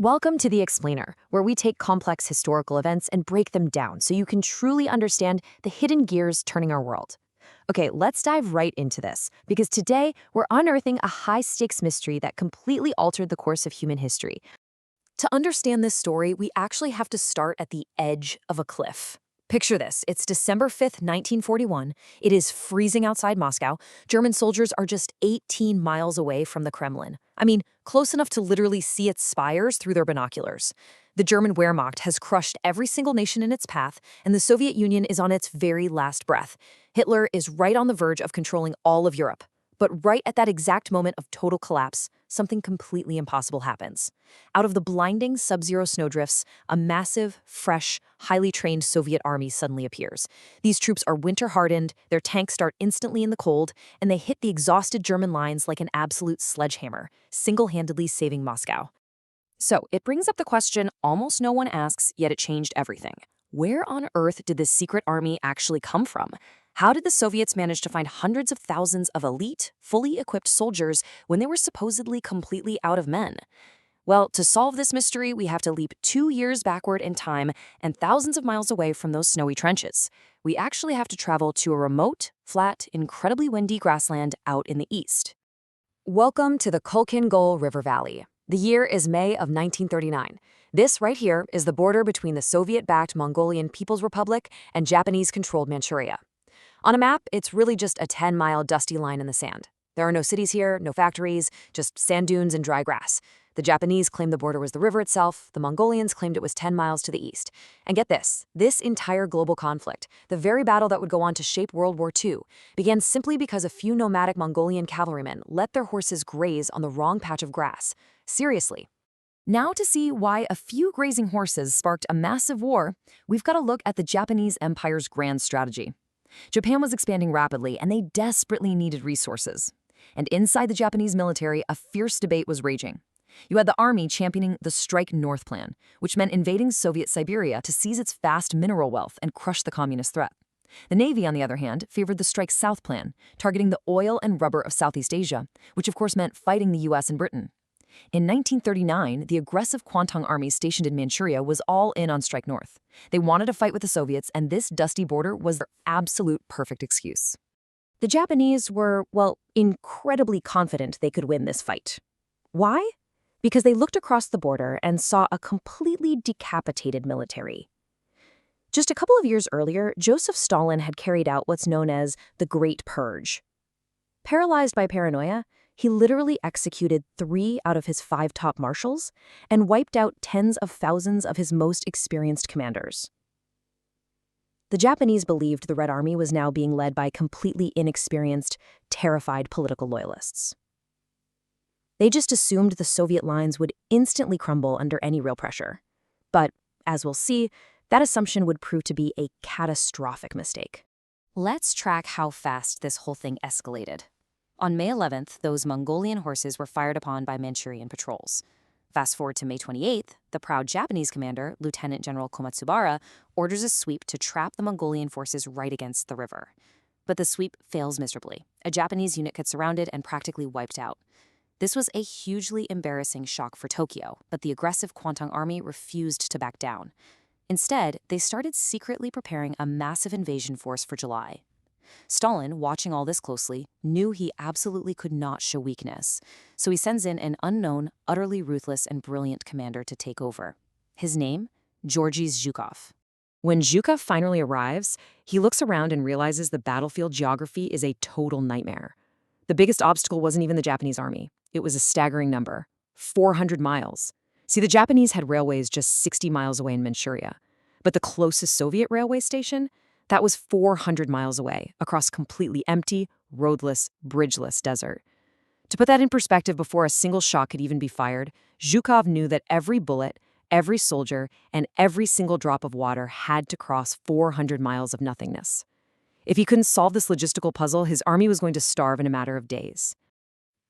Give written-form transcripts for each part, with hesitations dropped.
Welcome to The Explainer, where we take complex historical events and break them down so you can truly understand the hidden gears turning our world. Okay, let's dive right into this, because today we're unearthing a high-stakes mystery that completely altered the course of human history. To understand this story, we actually have to start at the edge of a cliff. Picture this. It's December 5th, 1941. It is freezing outside Moscow. German soldiers are just 18 miles away from the Kremlin. I mean, close enough to literally see its spires through their binoculars. The German Wehrmacht has crushed every single nation in its path, and the Soviet Union is on its very last breath. Hitler is right on the verge of controlling all of Europe. But right at that exact moment of total collapse, something completely impossible happens. Out of the blinding sub-zero snowdrifts, a massive, fresh, highly trained Soviet army suddenly appears. These troops are winter-hardened, their tanks start instantly in the cold, and they hit the exhausted German lines like an absolute sledgehammer, single-handedly saving Moscow. So, it brings up the question almost no one asks, yet it changed everything. Where on earth did this secret army actually come from? How did the Soviets manage to find hundreds of thousands of elite, fully equipped soldiers when they were supposedly completely out of men? Well, to solve this mystery, we have to leap 2 years backward in time and thousands of miles away from those snowy trenches. We actually have to travel to a remote, flat, incredibly windy grassland out in the east. Welcome to the Khalkhin Gol River Valley. The year is May of 1939. This right here is the border between the Soviet-backed Mongolian People's Republic and Japanese-controlled Manchuria. On a map, it's really just a 10-mile dusty line in the sand. There are no cities here, no factories, just sand dunes and dry grass. The Japanese claimed the border was the river itself, the Mongolians claimed it was 10 miles to the east. And get this entire global conflict, the very battle that would go on to shape World War II, began simply because a few nomadic Mongolian cavalrymen let their horses graze on the wrong patch of grass. Seriously. Now to see why a few grazing horses sparked a massive war, we've got to look at the Japanese Empire's grand strategy. Japan was expanding rapidly, and they desperately needed resources. And inside the Japanese military, a fierce debate was raging. You had the army championing the Strike North plan, which meant invading Soviet Siberia to seize its vast mineral wealth and crush the communist threat. The Navy, on the other hand, favored the Strike South plan, targeting the oil and rubber of Southeast Asia, which of course meant fighting the US and Britain. In 1939, the aggressive Kwantung army stationed in Manchuria was all in on Strike North. They wanted to fight with the Soviets, and this dusty border was their absolute perfect excuse. The Japanese were, well, incredibly confident they could win this fight. Why? Because they looked across the border and saw a completely decapitated military. Just a couple of years earlier, Joseph Stalin had carried out what's known as the Great Purge. Paralyzed by paranoia, he literally executed 3 out of his 5 top marshals and wiped out tens of thousands of his most experienced commanders. The Japanese believed the Red Army was now being led by completely inexperienced, terrified political loyalists. They just assumed the Soviet lines would instantly crumble under any real pressure. But, as we'll see, that assumption would prove to be a catastrophic mistake. Let's track how fast this whole thing escalated. On May 11th, those Mongolian horses were fired upon by Manchurian patrols. Fast forward to May 28th, the proud Japanese commander, Lieutenant General Komatsubara, orders a sweep to trap the Mongolian forces right against the river. But the sweep fails miserably. A Japanese unit gets surrounded and practically wiped out. This was a hugely embarrassing shock for Tokyo, but the aggressive Kwantung army refused to back down. Instead, they started secretly preparing a massive invasion force for July. Stalin, watching all this closely, knew he absolutely could not show weakness, so he sends in an unknown, utterly ruthless and brilliant commander to take over. His name? Georgy Zhukov. When Zhukov finally arrives, he looks around and realizes the battlefield geography is a total nightmare. The biggest obstacle wasn't even the Japanese army. It was a staggering number: 400 miles. See, the Japanese had railways just 60 miles away in Manchuria, but the closest Soviet railway station? That was 400 miles away, across completely empty, roadless, bridgeless desert. To put that in perspective, before a single shot could even be fired, Zhukov knew that every bullet, every soldier, and every single drop of water had to cross 400 miles of nothingness. If he couldn't solve this logistical puzzle, his army was going to starve in a matter of days.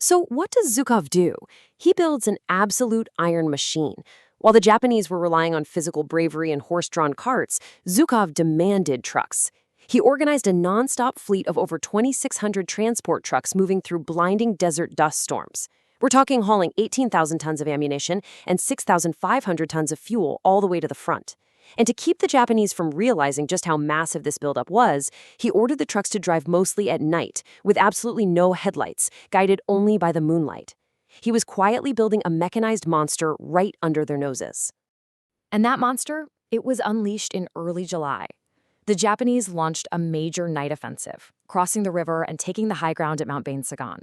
So what does Zhukov do? He builds an absolute iron machine. While the Japanese were relying on physical bravery and horse-drawn carts, Zhukov demanded trucks. He organized a non-stop fleet of over 2,600 transport trucks moving through blinding desert dust storms. We're talking hauling 18,000 tons of ammunition and 6,500 tons of fuel all the way to the front. And to keep the Japanese from realizing just how massive this buildup was, he ordered the trucks to drive mostly at night, with absolutely no headlights, guided only by the moonlight. He was quietly building a mechanized monster right under their noses. And that monster, it was unleashed in early July. The Japanese launched a major night offensive, crossing the river and taking the high ground at Mount Sagan.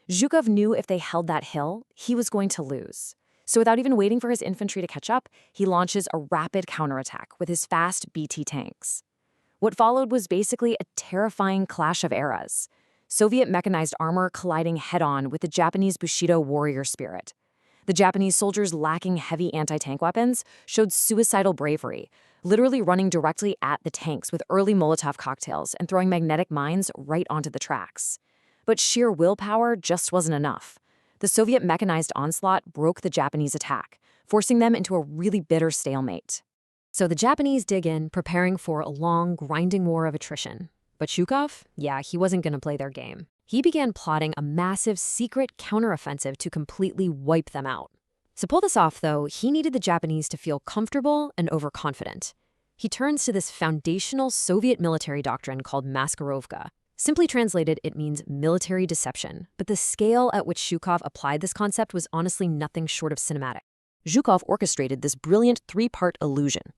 Zhukov knew if they held that hill, he was going to lose. So without even waiting for his infantry to catch up, he launches a rapid counterattack with his fast BT tanks. What followed was basically a terrifying clash of eras. Soviet mechanized armor colliding head-on with the Japanese Bushido warrior spirit. The Japanese soldiers lacking heavy anti-tank weapons showed suicidal bravery, literally running directly at the tanks with early Molotov cocktails and throwing magnetic mines right onto the tracks. But sheer willpower just wasn't enough. The Soviet mechanized onslaught broke the Japanese attack, forcing them into a really bitter stalemate. So the Japanese dig in, preparing for a long, grinding war of attrition. But Zhukov, yeah, he wasn't going to play their game. He began plotting a massive secret counteroffensive to completely wipe them out. To pull this off, though, he needed the Japanese to feel comfortable and overconfident. He turns to this foundational Soviet military doctrine called maskirovka. Simply translated, it means military deception, but the scale at which Zhukov applied this concept was honestly nothing short of cinematic. Zhukov orchestrated this brilliant three-part illusion.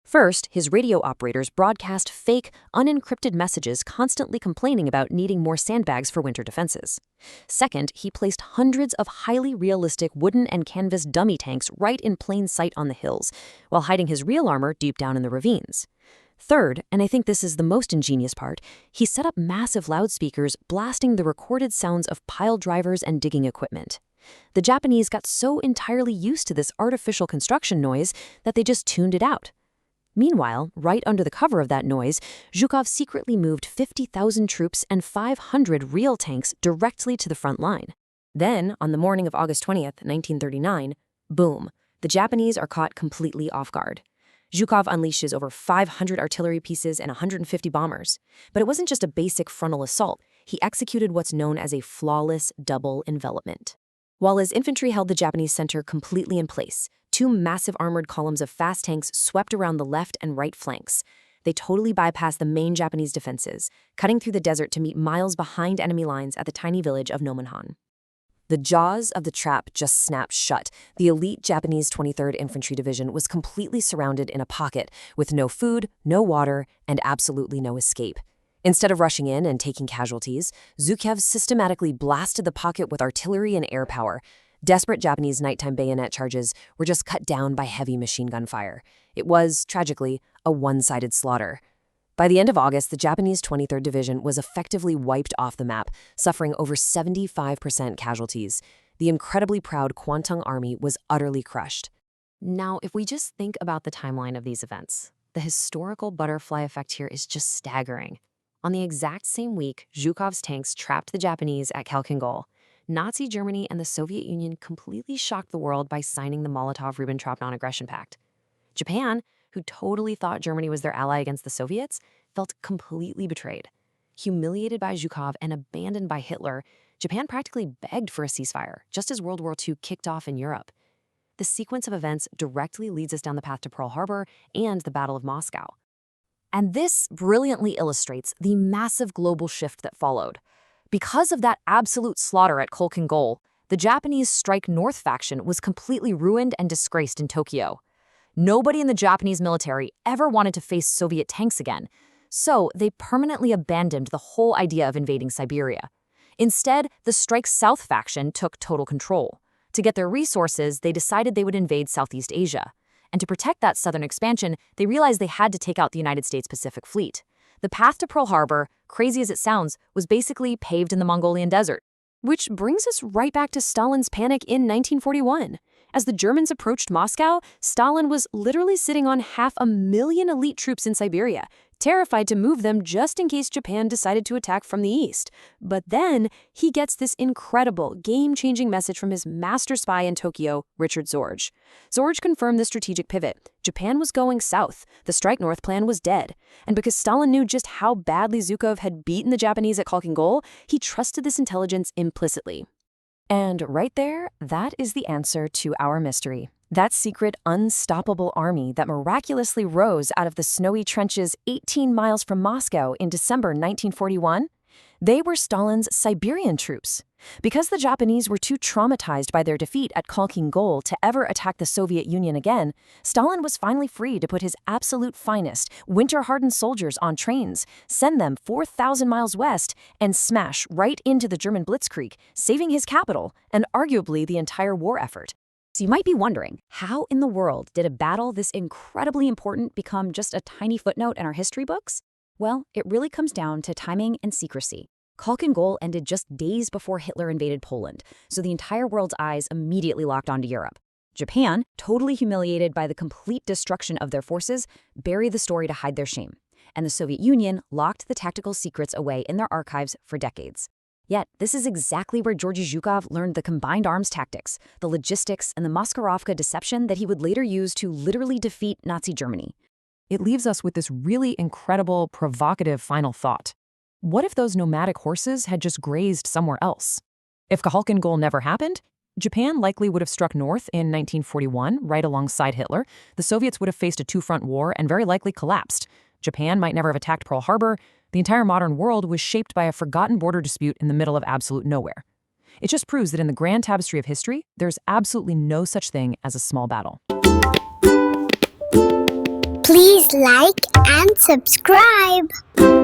First, his radio operators broadcast fake, unencrypted messages constantly complaining about needing more sandbags for winter defenses. Second, he placed hundreds of highly realistic wooden and canvas dummy tanks right in plain sight on the hills, while hiding his real armor deep down in the ravines. Third, and I think this is the most ingenious part, he set up massive loudspeakers blasting the recorded sounds of pile drivers and digging equipment. The Japanese got so entirely used to this artificial construction noise that they just tuned it out. Meanwhile, right under the cover of that noise, Zhukov secretly moved 50,000 troops and 500 real tanks directly to the front line. Then, on the morning of August 20th, 1939, boom, the Japanese are caught completely off guard. Zhukov unleashes over 500 artillery pieces and 150 bombers. But it wasn't just a basic frontal assault. He executed what's known as a flawless double envelopment. While his infantry held the Japanese center completely in place, two massive armored columns of fast tanks swept around the left and right flanks. They totally bypassed the main Japanese defenses, cutting through the desert to meet miles behind enemy lines at the tiny village of Nomonhan. The jaws of the trap just snapped shut. The elite Japanese 23rd Infantry Division was completely surrounded in a pocket, with no food, no water, and absolutely no escape. Instead of rushing in and taking casualties, Zhukov systematically blasted the pocket with artillery and air power. Desperate Japanese nighttime bayonet charges were just cut down by heavy machine gun fire. It was, tragically, a one-sided slaughter. By the end of August, the Japanese 23rd Division was effectively wiped off the map, suffering over 75% casualties. The incredibly proud Kwantung Army was utterly crushed. Now, if we just think about the timeline of these events, the historical butterfly effect here is just staggering. On the exact same week, Zhukov's tanks trapped the Japanese at Khalkhin Gol. Nazi Germany and the Soviet Union completely shocked the world by signing the Molotov-Ribbentrop Non-Aggression Pact. Japan, who totally thought Germany was their ally against the Soviets, felt completely betrayed. Humiliated by Zhukov and abandoned by Hitler, Japan practically begged for a ceasefire, just as World War II kicked off in Europe. The sequence of events directly leads us down the path to Pearl Harbor and the Battle of Moscow. And this brilliantly illustrates the massive global shift that followed. Because of that absolute slaughter at Khalkhin Gol, the Japanese Strike North faction was completely ruined and disgraced in Tokyo. Nobody in the Japanese military ever wanted to face Soviet tanks again, so they permanently abandoned the whole idea of invading Siberia. Instead, the Strike South faction took total control. To get their resources, they decided they would invade Southeast Asia. And to protect that southern expansion, they realized they had to take out the United States Pacific Fleet. The path to Pearl Harbor, crazy as it sounds, was basically paved in the Mongolian desert. Which brings us right back to Stalin's panic in 1941. As the Germans approached Moscow, Stalin was literally sitting on 500,000 elite troops in Siberia, terrified to move them just in case Japan decided to attack from the east. But then he gets this incredible, game-changing message from his master spy in Tokyo, Richard Zorge. Zorge confirmed the strategic pivot. Japan was going south. The Strike North plan was dead. And because Stalin knew just how badly Zhukov had beaten the Japanese at Khalkhin Gol, he trusted this intelligence implicitly. And right there, that is the answer to our mystery. That secret, unstoppable army that miraculously rose out of the snowy trenches 18 miles from Moscow in December 1941, they were Stalin's Siberian troops. Because the Japanese were too traumatized by their defeat at Khalkhin Gol to ever attack the Soviet Union again, Stalin was finally free to put his absolute finest, winter-hardened soldiers on trains, send them 4,000 miles west, and smash right into the German blitzkrieg, saving his capital and arguably the entire war effort. So you might be wondering, how in the world did a battle this incredibly important become just a tiny footnote in our history books? Well, it really comes down to timing and secrecy. Khalkhin Gol ended just days before Hitler invaded Poland, so the entire world's eyes immediately locked onto Europe. Japan, totally humiliated by the complete destruction of their forces, buried the story to hide their shame. And the Soviet Union locked the tactical secrets away in their archives for decades. Yet, this is exactly where Georgy Zhukov learned the combined arms tactics, the logistics, and the Maskarovka deception that he would later use to literally defeat Nazi Germany. It leaves us with this really incredible, provocative final thought. What if those nomadic horses had just grazed somewhere else? If Khalkhin Gol never happened, Japan likely would have struck north in 1941, right alongside Hitler. The Soviets would have faced a two-front war and very likely collapsed. Japan might never have attacked Pearl Harbor. The entire modern world was shaped by a forgotten border dispute in the middle of absolute nowhere. It just proves that in the grand tapestry of history, there's absolutely no such thing as a small battle. Please like and subscribe.